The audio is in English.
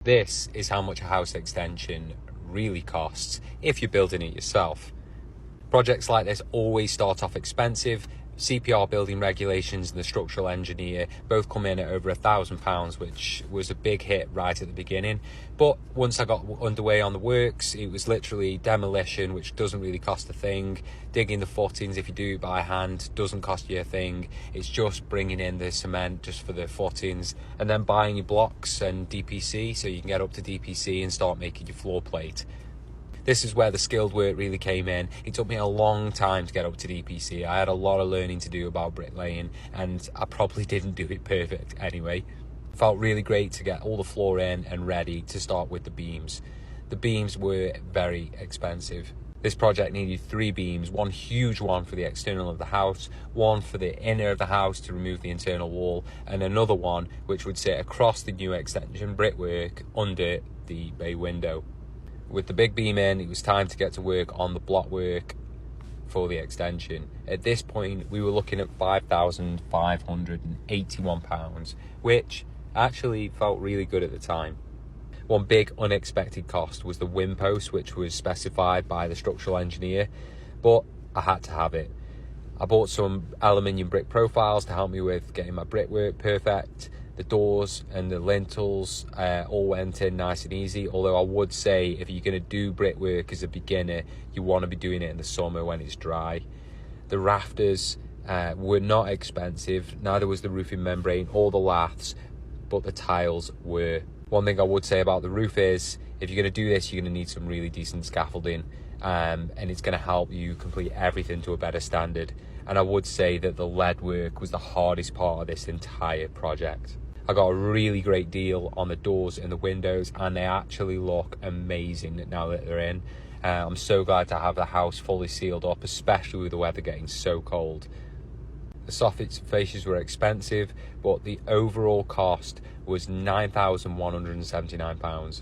This is how much a house extension really costs if you're building it yourself. Projects like this always start off expensive. CPR building regulations and the structural engineer both come in at over £1,000, which was a big hit right at the beginning. But once I got underway on the works, it was literally demolition, which doesn't really cost a thing. Digging the footings, if you do it by hand, doesn't cost you a thing. It's just bringing in the cement just for the footings and then buying your blocks and DPC, so you can get up to DPC and start making your floor plate. This is where the skilled work really came in. It took me a long time to get up to DPC. I had a lot of learning to do about bricklaying, and I probably didn't do it perfect anyway. It felt really great to get all the floor in and ready to start with the beams. The beams were very expensive. This project needed 3 beams, one huge one for the external of the house, one for the inner of the house to remove the internal wall, and another one which would sit across the new extension brickwork under the bay window. With the big beam in, it was time to get to work on the blockwork for the extension. At this point, we were looking at £5,581, which actually felt really good at the time. One big unexpected cost was the wind post, which was specified by the structural engineer, but I had to have it. I bought some aluminium brick profiles to help me with getting my brickwork perfect. The doors and the lintels all went in nice and easy, although I would say if you're going to do brickwork as a beginner, you want to be doing it in the summer when it's dry. The rafters were not expensive, neither was the roofing membrane or the laths, but the tiles were. One thing I would say about the roof is, if you're going to do this, you're going to need some really decent scaffolding, and it's going to help you complete everything to a better standard. And I would say that the lead work was the hardest part of this entire project. I got a really great deal on the doors and the windows, and they actually look amazing now that they're in. I'm so glad to have the house fully sealed up, especially with the weather getting so cold. The soffit fascias were expensive, but the overall cost was £9,179.